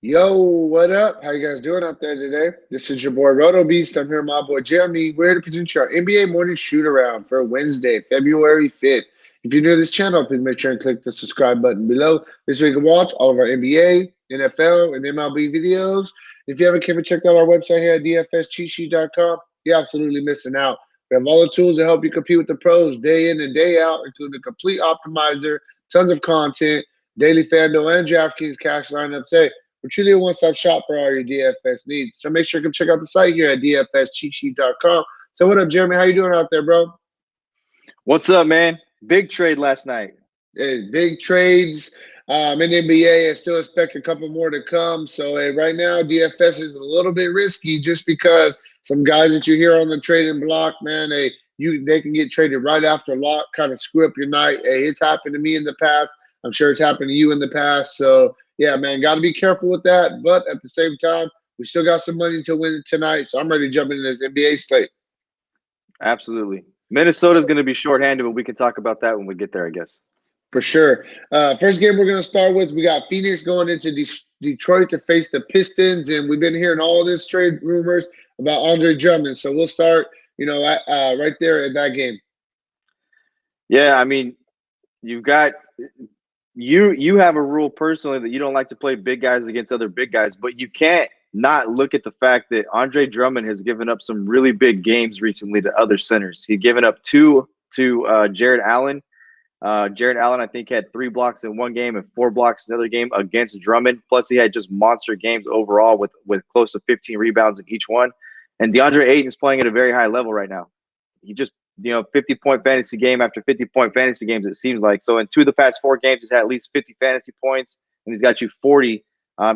Yo, what up? How you guys doing out there today? This is your boy Roto Beast. I'm here with my boy Jeremy. We're here to present you our NBA Morning Shootaround for Wednesday, February 5th. If you're new to this channel, please make sure and click the subscribe button below. This way you can watch all of our NBA, NFL, and MLB videos. If you haven't came and checked out our website here at dfscheatsheet.com, you're absolutely missing out. We have all the tools to help you compete with the pros day in and day out, including a complete optimizer, tons of content, daily FanDuel and DraftKings cash lineups. Hey, we're truly a one-stop shop for all your DFS needs. So make sure you can check out the site here at dfscheatsheet.com. So what up, Jeremy? How you doing out there, bro? What's up, man? Big trade last night. Hey, big trades in the NBA. I still expect a couple more to come. So right now, DFS is a little bit risky just because some guys that you hear on the trading block, man, they can get traded right after lock, kind of screw up your night. Hey, it's happened to me in the past. I'm sure it's happened to you in the past. So yeah, man, got to be careful with that. But at the same time, we still got some money to win tonight. So I'm ready to jump into this NBA slate. Absolutely. Minnesota's going to be shorthanded, but we can talk about that when we get there, I guess. For sure. First game we're going to start with, we got Phoenix going into Detroit to face the Pistons, and we've been hearing all this trade rumors about Andre Drummond. So we'll start, right there at that game. Yeah, I mean, you've got you have a rule personally that you don't like to play big guys against other big guys, but you can't not look at the fact that Andre Drummond has given up some really big games recently to other centers. He's given up two to Jared Allen. Jared Allen, I think, had 3 blocks in one game and 4 blocks in another game against Drummond. Plus, he had just monster games overall with close to 15 rebounds in each one. And DeAndre Ayton is playing at a very high level right now. He just, 50-point fantasy game after 50-point fantasy games, it seems like. So in 2 of the past 4 games, he's had at least 50 fantasy points, and he's got you 40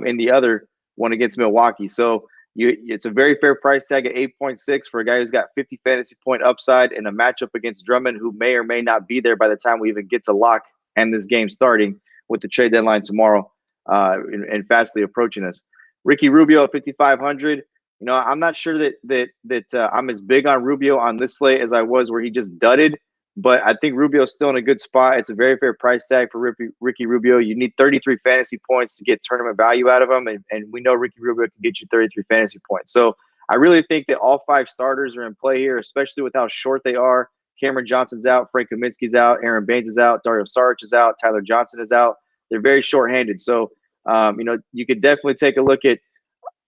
in the other one against Milwaukee. So it's a very fair price tag at 8.6 for a guy who's got 50 fantasy point upside in a matchup against Drummond, who may or may not be there by the time we even get to lock and this game starting with the trade deadline tomorrow and fastly approaching us. Ricky Rubio at 5,500. I'm not sure that I'm as big on Rubio on this slate as I was where he just dudded, but I think Rubio's still in a good spot. It's a very fair price tag for Ricky Rubio. You need 33 fantasy points to get tournament value out of him, and we know Ricky Rubio can get you 33 fantasy points. So I really think that all 5 starters are in play here, especially with how short they are. Cameron Johnson's out, Frank Kaminsky's out, Aaron Baines is out, Dario Saric is out, Tyler Johnson is out. They're very short-handed. So, you could definitely take a look at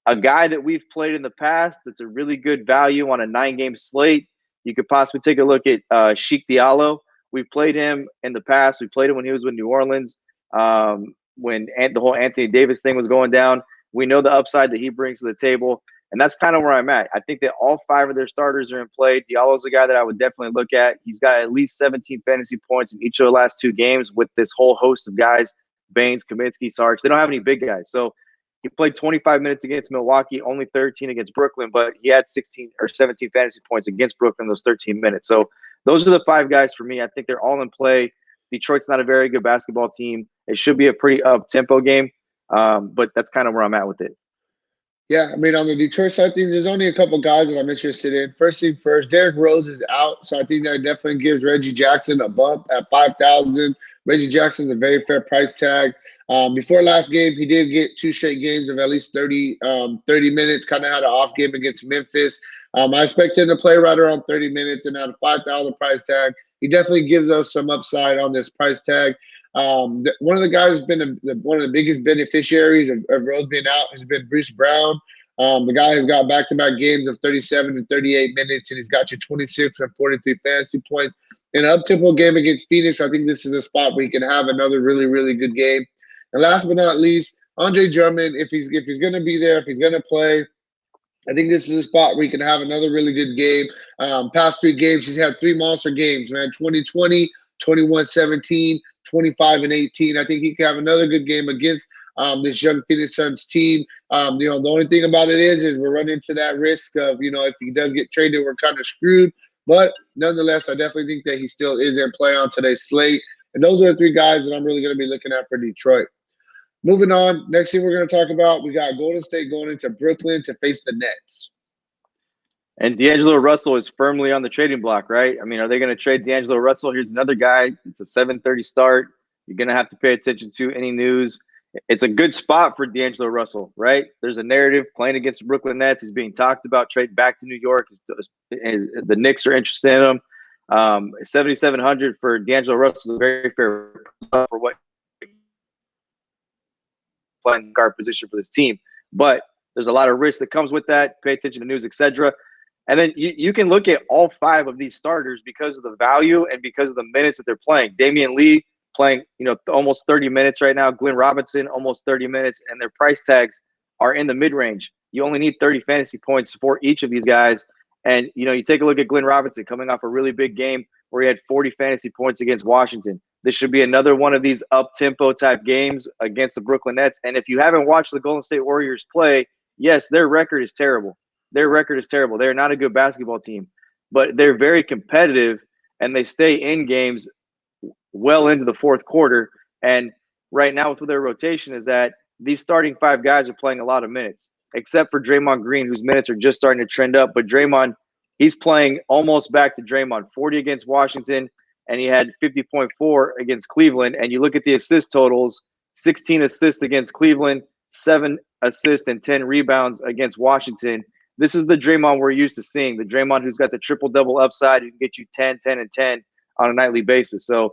a guy that we've played in the past that's a really good value on a 9-game slate. You could possibly take a look at Sheik Diallo. We've played him in the past. We played him when he was with New Orleans, when the whole Anthony Davis thing was going down. We know the upside that he brings to the table, and that's kind of where I'm at. I think that all 5 of their starters are in play. Diallo's a guy that I would definitely look at. He's got at least 17 fantasy points in each of the last 2 games with this whole host of guys, Baines, Kaminsky, Sarge. They don't have any big guys. So he played 25 minutes against Milwaukee, only 13 against Brooklyn, but he had 16 or 17 fantasy points against Brooklyn those 13 minutes. So those are the 5 guys for me. I think they're all in play. Detroit's not a very good basketball team. It should be a pretty up-tempo game, but that's kind of where I'm at with it. Yeah, I mean, on the Detroit side of things, there's only a couple guys that I'm interested in. First thing first, Derrick Rose is out, so I think that definitely gives Reggie Jackson a bump at 5,000. Reggie Jackson's a very fair price tag. Before last game, he did get 2 straight games of at least 30 minutes, kind of had an off game against Memphis. I expect him to play right around 30 minutes and at a 5,000 price tag. He definitely gives us some upside on this price tag. One of the guys who's been one of the biggest beneficiaries of Rose being out has been Bruce Brown. The guy has got back-to-back games of 37 and 38 minutes, and he's got you 26 and 43 fantasy points. In an up-tempo game against Phoenix, I think this is a spot where he can have another really, really good game. And last but not least, Andre Drummond, if he's going to be there, if he's going to play, I think this is a spot where he can have another really good game. Past 3 games, he's had 3 monster games, man. 20-20, 21-17, 25 and 18. I think he can have another good game against this young Phoenix Suns team. The only thing about it is we're running into that risk of, if he does get traded, we're kind of screwed. But nonetheless, I definitely think that he still is in play on today's slate. And those are the 3 guys that I'm really going to be looking at for Detroit. Moving on, next thing we're going to talk about, we got Golden State going into Brooklyn to face the Nets. And D'Angelo Russell is firmly on the trading block, right? I mean, are they going to trade D'Angelo Russell? Here's another guy. It's a 7:30 start. You're going to have to pay attention to any news. it's a good spot for D'Angelo Russell, right? There's a narrative playing against the Brooklyn Nets. He's being talked about trading back to New York. The Knicks are interested in him. 7,700 for D'Angelo Russell is a very fair for what playing guard position for this team. But there's a lot of risk that comes with that. Pay attention to news, etc. And then you can look at all 5 of these starters because of the value and because of the minutes that they're playing. Damian Lee playing, almost 30 minutes right now. Glenn Robinson, almost 30 minutes. And their price tags are in the mid-range. You only need 30 fantasy points for each of these guys. And, you take a look at Glenn Robinson coming off a really big game where he had 40 fantasy points against Washington. This should be another one of these up-tempo type games against the Brooklyn Nets. And if you haven't watched the Golden State Warriors play, yes, their record is terrible. They're not a good basketball team, but they're very competitive, and they stay in games well into the fourth quarter. And right now with their rotation is that these starting 5 guys are playing a lot of minutes, except for Draymond Green, whose minutes are just starting to trend up. But Draymond, he's playing almost back to Draymond, 40 against Washington, and he had 50.4 against Cleveland. And you look at the assist totals, 16 assists against Cleveland, 7 assists and 10 rebounds against Washington. This is the Draymond we're used to seeing, the Draymond who's got the triple-double upside, who can get you 10, 10, and 10 on a nightly basis. So,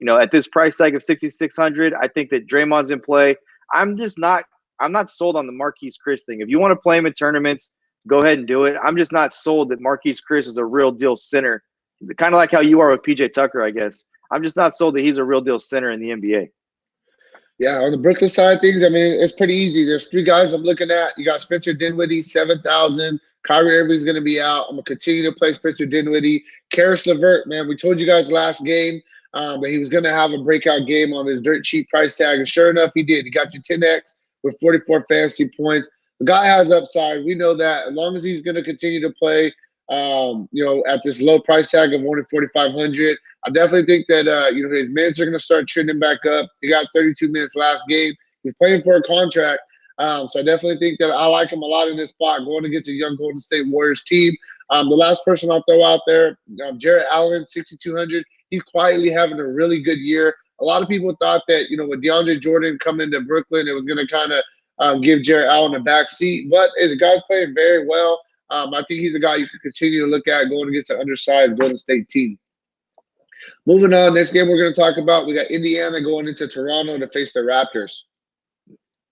at this price tag of 6,600, I think that Draymond's in play. I'm not sold on the Marquise Chris thing. If you want to play him in tournaments, go ahead and do it. I'm just not sold that Marquise Chris is a real deal center, kind of like how you are with PJ Tucker, I guess. I'm just not sold that he's a real deal center in the NBA. Yeah, on the Brooklyn side of things, I mean, it's pretty easy. There's 3 guys I'm looking at. You got Spencer Dinwiddie, 7,000. Kyrie Irving's going to be out. I'm going to continue to play Spencer Dinwiddie. Karis LeVert, man, we told you guys last game that he was going to have a breakout game on his dirt cheap price tag. And sure enough, he did. He got you 10X with 44 fantasy points. The guy has upside. We know that. As long as he's going to continue to play, at this low price tag of only 4,500, I definitely think that his minutes are going to start trending back up. He got 32 minutes last game. He's playing for a contract, so I definitely think that I like him a lot in this spot going against a young Golden State Warriors team. The last person I'll throw out there, Jarrett Allen, 6,200. He's quietly having a really good year. A lot of people thought that with DeAndre Jordan coming to Brooklyn, it was going to kind of give Jarrett Allen a back seat, but the guy's playing very well. I think he's a guy you can continue to look at going against an undersized Golden State team. Moving on, next game we're going to talk about, we got Indiana going into Toronto to face the Raptors.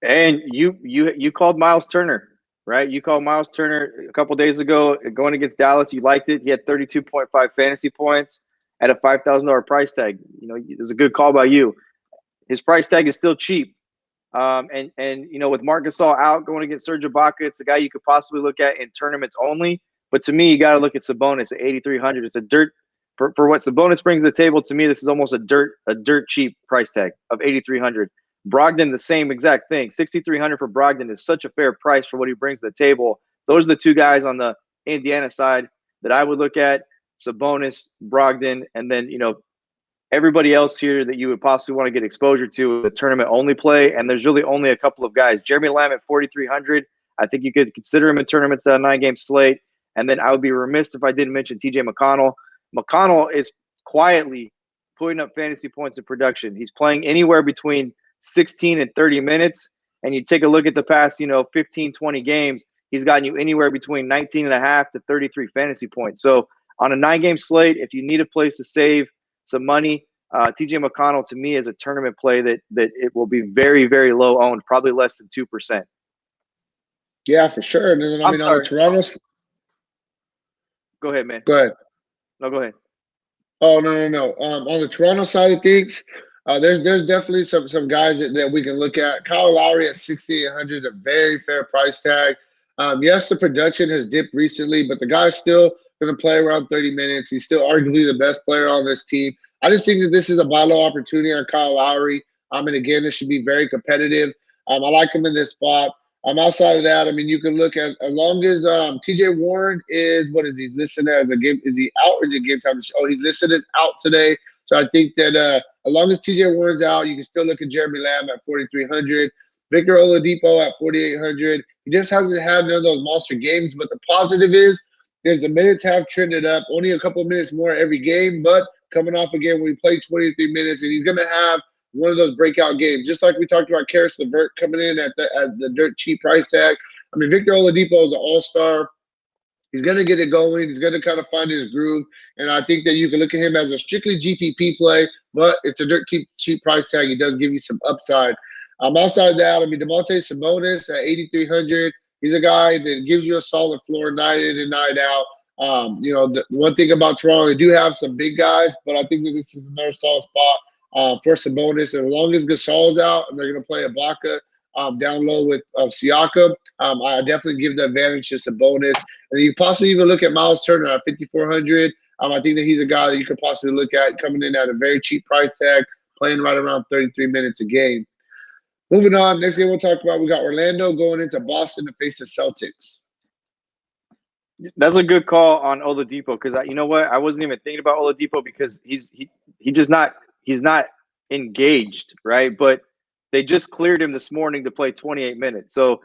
And you called Miles Turner, right? You called Miles Turner a couple days ago going against Dallas. You liked it. He had 32.5 fantasy points at a $5,000 price tag. It was a good call by you. His price tag is still cheap. And with Marc Gasol out going against Serge Ibaka, it's a guy you could possibly look at in tournaments only. But to me, you got to look at Sabonis at 8,300. It's a dirt for what Sabonis brings to the table. To me, this is almost a dirt cheap price tag of 8,300. Brogdon, the same exact thing. 6,300 for Brogdon is such a fair price for what he brings to the table. Those are the 2 guys on the Indiana side that I would look at: Sabonis, Brogdon, and then everybody else here that you would possibly want to get exposure to the tournament only play. And there's really only a couple of guys. Jeremy Lamb at 4,300. I think you could consider him in tournaments on a 9-game slate. And then I would be remiss if I didn't mention TJ McConnell. McConnell is quietly putting up fantasy points in production. He's playing anywhere between 16 and 30 minutes. And you take a look at the past, 15, 20 games, he's gotten you anywhere between 19 and a half to 33 fantasy points. So on a 9-game slate, if you need a place to save some money, TJ McConnell to me is a tournament play that it will be very, very low owned, probably less than 2%. Yeah, for sure. And then, on the Toronto. Go ahead, man. Go ahead. No, go ahead. Oh, no. On the Toronto side of things, there's definitely some guys that we can look at. Kyle Lowry at 6,800 is a very fair price tag. Yes, the production has dipped recently, but the guy's still going to play around 30 minutes. He's still arguably the best player on this team. I just think that this is a buy low opportunity on Kyle Lowry. And again, this should be very competitive. I like him in this spot. Outside of that, I mean, you can look at as long as TJ Warren is, what is he listed as a game? Is he out or is it game time? Oh, he's listed as out today. So I think that as long as TJ Warren's out, you can still look at Jeremy Lamb at 4,300. Victor Oladipo at 4,800. He just hasn't had none of those monster games. But the positive is the minutes have trended up. Only a couple of minutes more every game, but coming off again when he played 23 minutes, and he's going to have one of those breakout games. Just like we talked about Karis LeVert coming in at the dirt cheap price tag. I mean, Victor Oladipo is an all-star. He's going to get it going. He's going to kind of find his groove. And I think that you can look at him as a strictly GPP play, but it's a dirt cheap price tag. He does give you some upside. Outside that, I mean, Demonte Sabonis at 8,300. He's a guy that gives you a solid floor night in and night out. The one thing about Toronto, they do have some big guys, but I think that this is another solid spot for Sabonis. And as long as Gasol's out and they're going to play Ibaka down low with Siakam, I definitely give the advantage to Sabonis. And you possibly even look at Miles Turner at 5,400. I think that he's a guy that you could possibly look at coming in at a very cheap price tag, playing right around 33 minutes a game. Moving on, next game we'll talk about, we got Orlando going into Boston to face the Celtics. That's a good call on Oladipo because you know what? I wasn't even thinking about Oladipo because he's not engaged, right? But they just cleared him this morning to play 28 minutes. So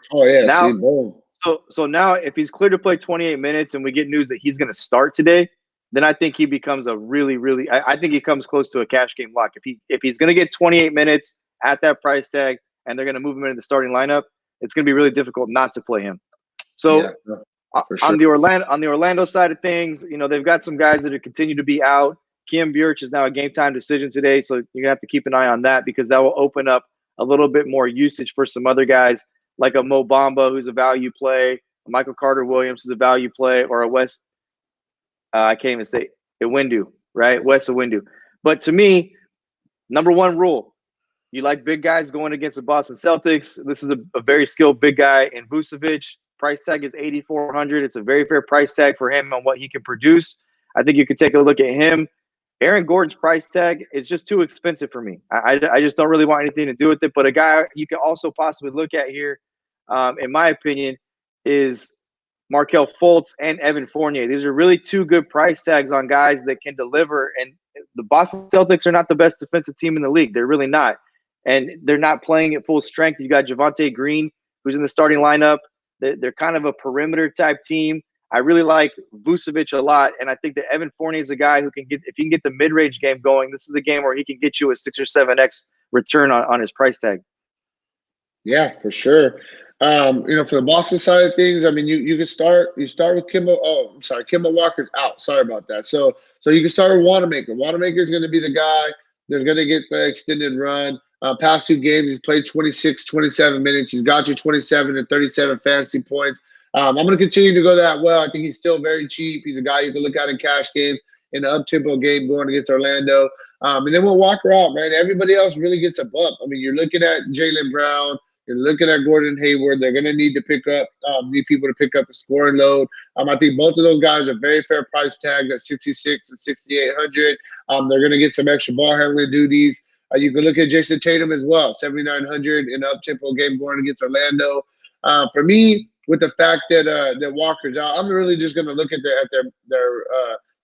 so now if he's cleared to play 28 minutes and we get news that he's going to start today, then I think he becomes a really I think he comes close to a cash game lock. If he's going to get 28 minutes at that price tag and they're going to move him into the starting lineup, it's going to be really difficult not to play him. So on the Orlando side of things, they've got some guys that are continue to be out. Kim Bjorch is now a game time decision today, so you're gonna have to keep an eye on that because that will open up a little bit more usage for some other guys like a Mo Bamba, who's a value play, a Michael Carter Williams, who's a value play, or a Wes. I can't even say Iwindu, right? Wes Iwindu. But to me, number one rule: you like big guys going against the Boston Celtics. This is a very skilled big guy in Vucevic. Price tag is 8,400. It's a very fair price tag for him on what he can produce. I think you could take a look at him. Aaron Gordon's price tag is just too expensive for me. I just don't really want anything to do with it. But a guy you can also possibly look at here, in my opinion, is Markelle Fultz and Evan Fournier. These are really two good price tags on guys that can deliver. And the Boston Celtics are not the best defensive team in the league. They're really not. And they're not playing at full strength. You got Javonte Green, who's in the starting lineup. They're kind of a perimeter type team. I really like Vucevic a lot, and I think that Evan Fournier is a guy who can get, if you can get the mid-range game going, this is a game where he can get you a 6 or 7x return on his price tag. Yeah, for sure. For the Boston side of things, I mean, you start with Kemba. Oh, I'm sorry, Kemba Walker's out. Sorry about that. So you can start with Wanamaker. Wanamaker is going to be the guy that's going to get the extended run. Past two games, he's played 26, 27 minutes. He's got you 27 and 37 fantasy points. I'm going to continue to go that well. I think he's still very cheap. He's a guy you can look at in cash games in an up-tempo game going against Orlando. And then we'll Walker out, man. Everybody else really gets a bump. I mean, you're looking at Jaylen Brown. You're looking at Gordon Hayward. They're going to need to need people to pick up the scoring load. I think both of those guys are very fair price tag at 66 and 6,800. They're going to get some extra ball handling duties. You can look at Jason Tatum as well, 7,900 in an up-tempo game going against Orlando. For me, with the fact that Walker's out, I'm really just going to look at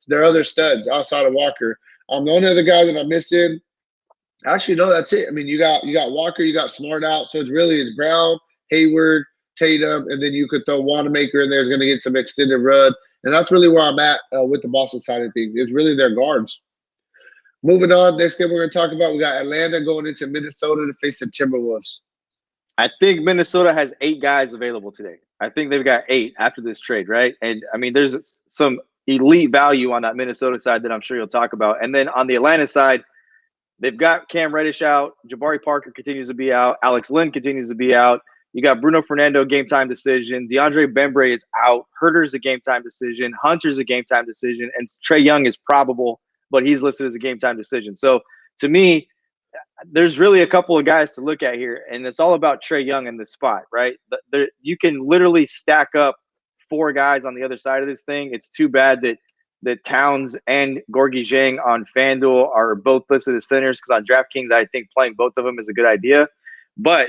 their other studs outside of Walker. The only other guy that I'm missing, actually, no, that's it. I mean, you got Walker, you got Smart out, so it's Brown, Hayward, Tatum, and then you could throw Wanamaker in there. Is going to get some extended run, and that's really where I'm at with the Boston side of things. It's really their guards. Moving on, next game we're going to talk about, we got Atlanta going into Minnesota to face the Timberwolves. I think Minnesota has 8 guys available today. I think they've got 8 after this trade, right? And, I mean, there's some elite value on that Minnesota side that I'm sure you'll talk about. And then on the Atlanta side, they've got Cam Reddish out. Jabari Parker continues to be out. Alex Lynn continues to be out. You got Bruno Fernando, game time decision. DeAndre Bembry is out. Herter's a game time decision. Hunter's a game time decision. And Trae Young is probable, but he's listed as a game time decision. So to me, there's really a couple of guys to look at here, and it's all about Trae Young in this spot, right? You can literally stack up 4 guys on the other side of this thing. It's too bad that Towns and Gorgie Zhang on FanDuel are both listed as centers because on DraftKings, I think playing both of them is a good idea. But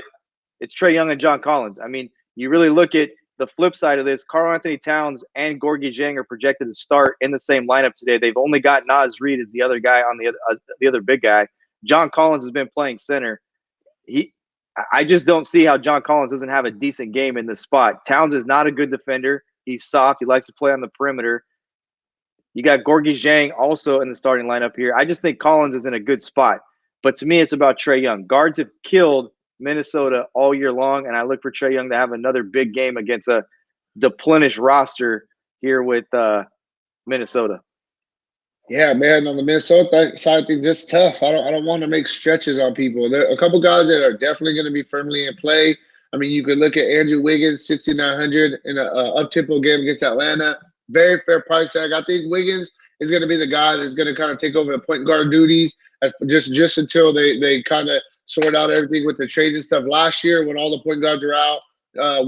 it's Trae Young and John Collins. I mean, you really look at the flip side of this, Karl-Anthony Towns and Gorgie Zhang are projected to start in the same lineup today. They've only got Naz Reid as the other guy on the other big guy. John Collins has been playing center. I just don't see how John Collins doesn't have a decent game in this spot. Towns is not a good defender. He's soft. He likes to play on the perimeter. You got Gorgie Zhang also in the starting lineup here. I just think Collins is in a good spot. But to me, it's about Trae Young. Guards have killed Minnesota all year long, and I look for Trae Young to have another big game against a deplenished roster here with Minnesota. Yeah, man. On the Minnesota side of things, it's tough. I don't want to make stretches on people. There are a couple guys that are definitely going to be firmly in play. I mean, you could look at Andrew Wiggins, 6,900 in a up tempo game against Atlanta. Very fair price tag. I think Wiggins is going to be the guy that's going to kind of take over the point guard duties as just until they kind of sort out everything with the trades and stuff. Last year, when all the point guards were out,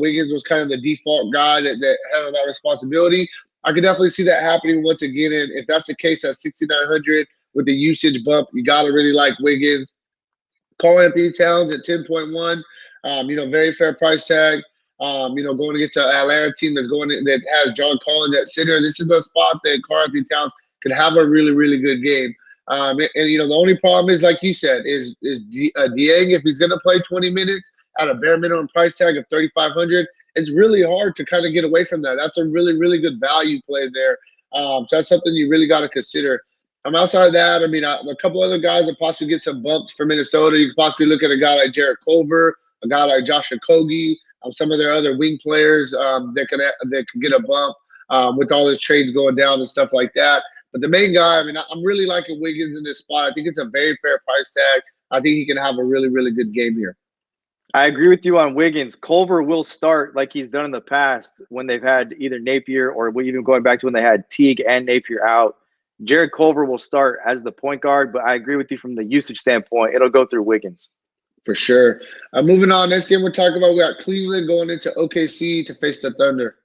Wiggins was kind of the default guy that handled that responsibility. I could definitely see that happening once again. And if that's the case at 6,900 with the usage bump, you got to really like Wiggins. Karl-Anthony Towns at 10.1, very fair price tag. Going against an Atlanta team that has John Collins at center. This is the spot that Karl-Anthony Towns could have a really, really good game. The only problem is, like you said, is Dieng, if he's going to play 20 minutes at a bare minimum price tag of 3,500, it's really hard to kind of get away from that. That's a really, really good value play there. So that's something you really got to consider. Outside of that, I mean, a couple other guys that possibly get some bumps for Minnesota. You could possibly look at a guy like Jarrett Culver, a guy like Josh Okogie, some of their other wing players that could get a bump with all his trades going down and stuff like that. But the main guy, I mean, I'm really liking Wiggins in this spot. I think it's a very fair price tag. I think he can have a really, really good game here. I agree with you on Wiggins. Culver will start like he's done in the past when they've had either Napier or even going back to when they had Teague and Napier out. Jared Culver will start as the point guard, but I agree with you from the usage standpoint. It'll go through Wiggins. For sure. Moving on, next game we're talking about, we got Cleveland going into OKC to face the Thunder.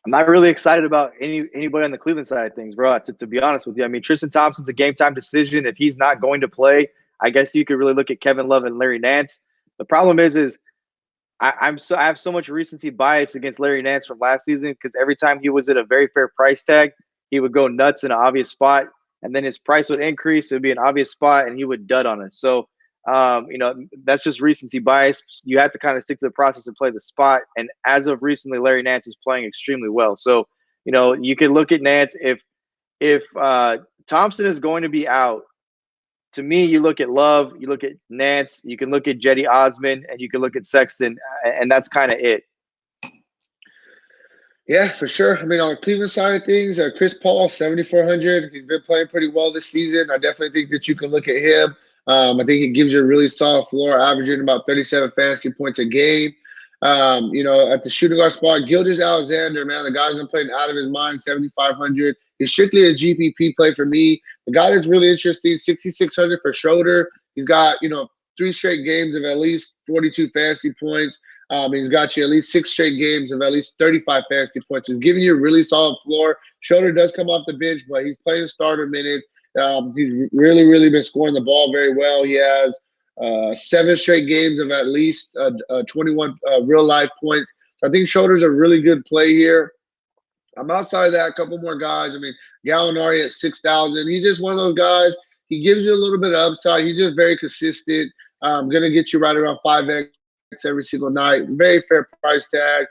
I'm not really excited about anybody on the Cleveland side of things, bro, to be honest with you. I mean, Tristan Thompson's a game-time decision. If he's not going to play, I guess you could really look at Kevin Love and Larry Nance. The problem is I have so much recency bias against Larry Nance from last season because every time he was at a very fair price tag, he would go nuts in an obvious spot, and then his price would increase. It would be an obvious spot, and he would dud on it. So, that's just recency bias. You have to kind of stick to the process and play the spot. And as of recently, Larry Nance is playing extremely well. So, you can look at Nance. If Thompson is going to be out, to me, you look at Love, you look at Nance, you can look at Jetty Osman, and you can look at Sexton, and that's kind of it. Yeah, for sure. I mean, on the Cleveland side of things, Chris Paul, 7,400. He's been playing pretty well this season. I definitely think that you can look at him. I think he gives you a really solid floor, averaging about 37 fantasy points a game. At the shooting guard spot, Gilgeous-Alexander, man, the guy's been playing out of his mind, 7,500. He's strictly a GPP play for me. The guy that's really interesting, 6,600 for Schroeder. He's got, 3 straight games of at least 42 fantasy points. He's got you at least 6 straight games of at least 35 fantasy points. He's giving you a really solid floor. Schroeder does come off the bench, but he's playing starter minutes. He's really, really been scoring the ball very well. He has 7 straight games of at least 21 real-life points. So I think Schroeder's a really good play here. Outside of that, a couple more guys. I mean, Gallinari at 6,000. He's just one of those guys. He gives you a little bit of upside. He's just very consistent. Going to get you right around 5X every single night. Very fair price tag.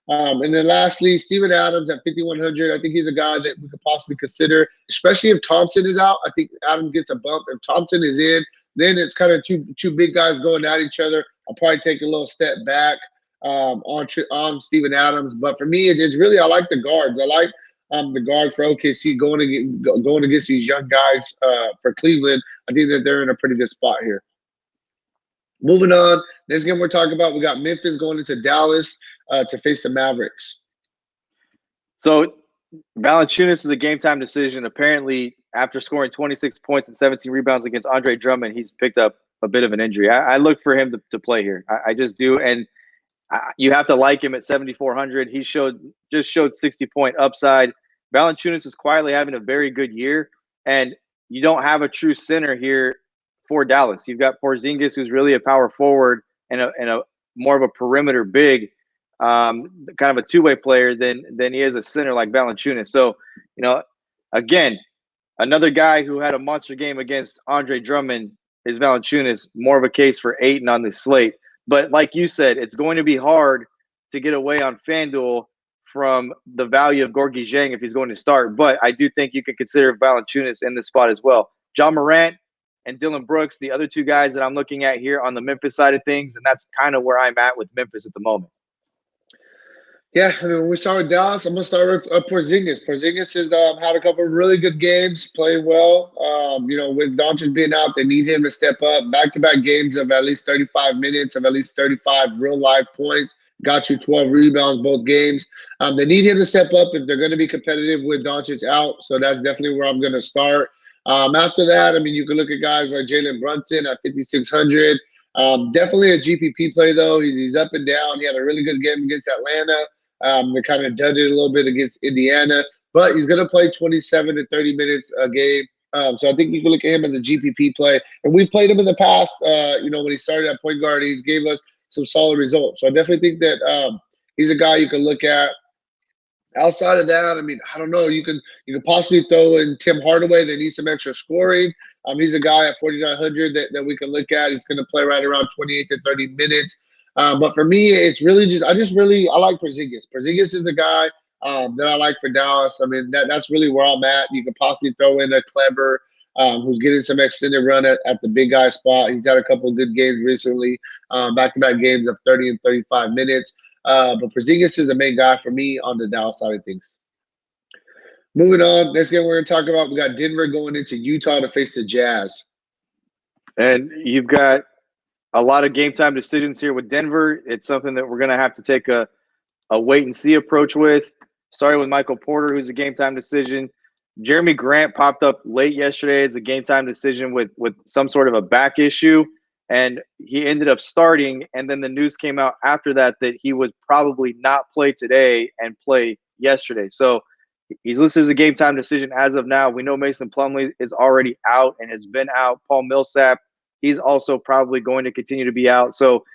And then lastly, Steven Adams at 5,100. I think he's a guy that we could possibly consider, especially if Thompson is out. I think Adams gets a bump. If Thompson is in, then it's kind of two big guys going at each other. I'll probably take a little step back on Steven Adams. But for me, it's really, I like the guards. I like the guards for OKC going against these young guys for Cleveland. I think that they're in a pretty good spot here. Moving on, next game we're talking about, we got Memphis going into Dallas to face the Mavericks. So Valanciunas is a game-time decision. Apparently, after scoring 26 points and 17 rebounds against Andre Drummond, he's picked up a bit of an injury. I look for him to play here. I just do, and you have to like him at 7,400. He showed 60-point upside. Valanciunas is quietly having a very good year, and you don't have a true center here for Dallas. You've got Porzingis, who's really a power forward and a more of a perimeter big, kind of a two-way player than he is a center like Valanciunas. So, again, another guy who had a monster game against Andre Drummond is Valanciunas, more of a case for Ayton on this slate. But like you said, it's going to be hard to get away on FanDuel from the value of Gorgui Dieng if he's going to start. But I do think you can consider Valanciunas in this spot as well. John Morant, and Dylan Brooks, the other two guys that I'm looking at here on the Memphis side of things. And that's kind of where I'm at with Memphis at the moment. Yeah, I mean, when we start with Dallas, I'm gonna start with Porzingis. Porzingis has had a couple of really good games, playing well. With Doncic being out, they need him to step up. Back-to-back games of at least 35 minutes, of at least 35 real-life points. Got you 12 rebounds both games. They need him to step up if they're going to be competitive with Doncic out. So that's definitely where I'm going to start. After that, I mean, you can look at guys like Jalen Brunson at 5,600. Definitely a GPP play though. He's up and down. He had a really good game against Atlanta. They kind of did it a little bit against Indiana, but he's going to play 27 to 30 minutes a game. So I think you can look at him as a GPP play. And we've played him in the past. When he started at point guard, he's gave us some solid results. So I definitely think that he's a guy you can look at. Outside of that, I mean, I don't know. You can possibly throw in Tim Hardaway. They need some extra scoring. He's a guy at 4,900 that we can look at. He's going to play right around 28 to 30 minutes. But for me, it's really just I like Porzingis. Porzingis is the guy that I like for Dallas. I mean, that's really where I'm at. You could possibly throw in a Clever who's getting some extended run at the big guy spot. He's had a couple of good games recently, back-to-back games of 30 and 35 minutes. But Porzingis is the main guy for me on the Dallas side of things. Moving on, next game we're going to talk about, we got Denver going into Utah to face the Jazz. And you've got a lot of game time decisions here with Denver. It's something that we're going to have to take a wait and see approach with. Starting with Michael Porter, who's a game time decision. Jeremy Grant popped up late yesterday as a game time decision with some sort of a back issue, and he ended up starting. And then the news came out after that he would probably not play today and play yesterday. So he's listed as a game time decision as of now. We know Mason Plumlee is already out and has been out. Paul Millsap, he's also probably going to continue to be out. So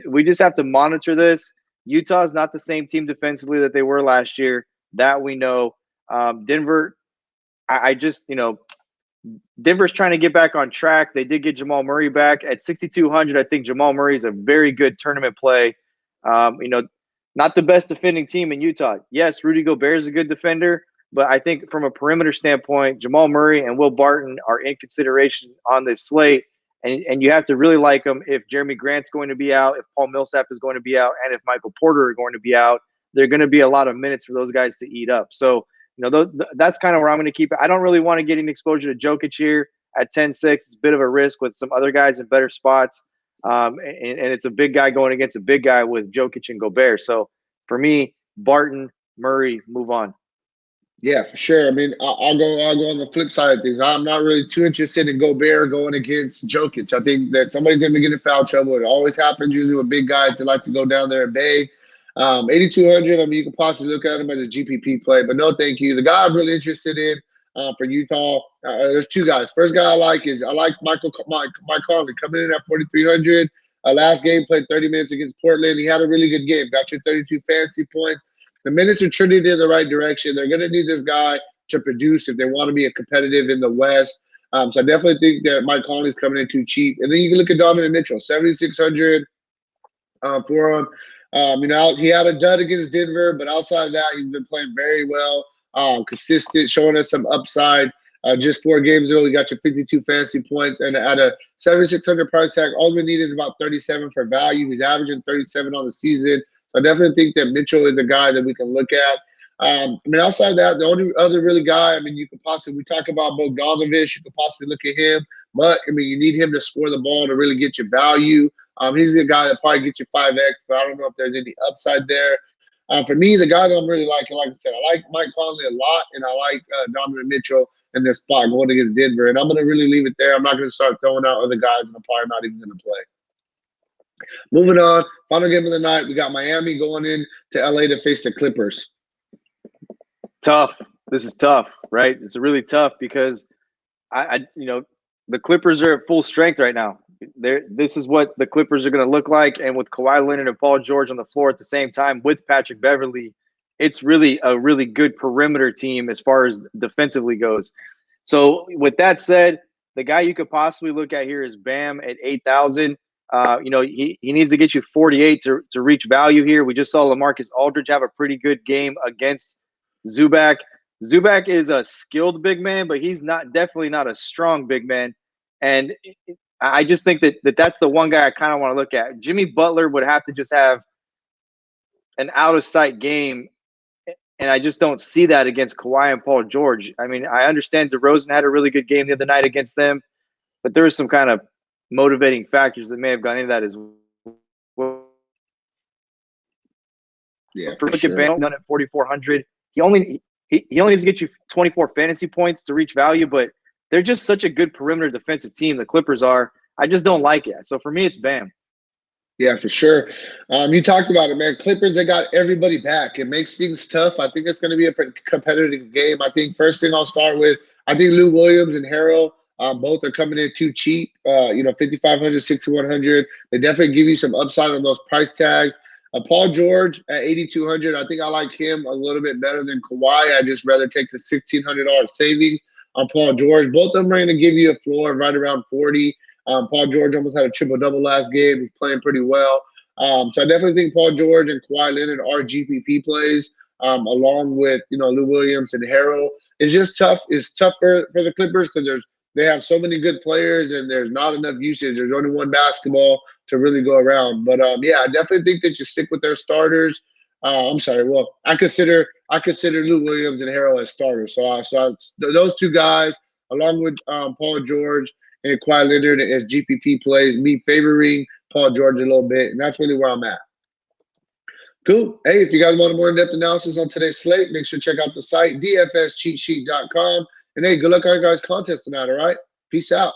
we just have to monitor this. Utah is not the same team defensively that they were last year. That we know. Denver, Denver's trying to get back on track. They did get Jamal Murray back at 6,200. I think Jamal Murray is a very good tournament play. Not the best defending team in Utah. Yes, Rudy Gobert is a good defender, but I think from a perimeter standpoint, Jamal Murray and Will Barton are in consideration on this slate. And you have to really like them if Jeremy Grant's going to be out, if Paul Millsap is going to be out, and if Michael Porter are going to be out. There are going to be a lot of minutes for those guys to eat up. So, that's kind of where I'm going to keep it. I don't really want to get any exposure to Jokic here at 10-6. It's a bit of a risk with some other guys in better spots. And it's a big guy going against a big guy with Jokic and Gobert. So for me, Barton, Murray, move on. Yeah, for sure. I mean, I'll go on the flip side of things. I'm not really too interested in Gobert going against Jokic. I think that somebody's going to get in foul trouble. It always happens usually with big guys that like to go down there and bang. 8,200, I mean, you can possibly look at him as a GPP play, but no thank you. The guy I'm really interested in for Utah, there's two guys. First guy I like Mike Conley coming in at 4,300. Last game, played 30 minutes against Portland. He had a really good game. Got you 32 fantasy points. The minutes are trending in the right direction. They're going to need this guy to produce if they want to be a competitive in the West. So I definitely think that Mike Conley's coming in too cheap. And then you can look at Donovan Mitchell, 7,600 for him. He had a dud against Denver, but outside of that, he's been playing very well, consistent, showing us some upside. Just 4 games ago, he got you 52 fantasy points, and at a 7,600 price tag, all we need is about 37 for value. He's averaging 37 on the season. So I definitely think that Mitchell is a guy that we can look at. Outside of that, the only other really guy, you could possibly, we talk about Bogdanovich, you could possibly look at him, but, you need him to score the ball to really get your value. He's the guy that probably gets you 5X, but I don't know if there's any upside there. For me, the guy that I'm really liking, like I said, I like Mike Conley a lot, and I like Donovan Mitchell in this spot going against Denver. And I'm going to really leave it there. I'm not going to start throwing out other guys, and I'm probably not even going to play. Moving on, final game of the night, we got Miami going in to LA to face the Clippers. Tough. This is tough, right? It's really tough because the Clippers are at full strength right now. This is what the Clippers are going to look like, and with Kawhi Leonard and Paul George on the floor at the same time with Patrick Beverley, it's really a really good perimeter team as far as defensively goes. So with that said, the guy you could possibly look at here is Bam at 8,000. He needs to get you 48 to reach value here. We just saw LaMarcus Aldridge have a pretty good game against Zubac. Zubac is a skilled big man, but he's definitely not a strong big man. And I just think that's the one guy I kind of want to look at. Jimmy Butler would have to just have an out of sight game, and I just don't see that against Kawhi and Paul George. I mean, I understand DeRozan had a really good game the other night against them, but there was some kind of motivating factors that may have gone into that as well. Yeah, For for sure. Bam done at 4,400. He only needs to get you 24 fantasy points to reach value, but they're just such a good perimeter defensive team. The Clippers are. I just don't like it. So for me, it's Bam. Yeah, for sure. You talked about it, man. Clippers, they got everybody back. It makes things tough. I think it's going to be a competitive game. I think first thing I'll start with, I think Lou Williams and Harrell both are coming in too cheap. 5,500, 6,100. They definitely give you some upside on those price tags. Paul George at 8,200. I think I like him a little bit better than Kawhi. I just rather take the $1,600 savings on Paul George. Both of them are going to give you a floor right around 40. Paul George almost had a triple-double last game. He's playing pretty well. So I definitely think Paul George and Kawhi Leonard are GPP plays, along with Lou Williams and Harrell. It's just tough. It's tough for the Clippers because they have so many good players and there's not enough usage. There's only one basketball to really go around. But yeah, I definitely think that you stick with their starters. I'm sorry. Well, I consider Lou Williams and Harrell as starters. So those two guys, along with Paul George and Kawhi Leonard as GPP plays, me favoring Paul George a little bit, and that's really where I'm at. Cool. Hey, if you guys want a more in-depth analysis on today's slate, make sure to check out the site, dfscheatsheet.com. And hey, good luck on your guys' contest tonight, all right? Peace out.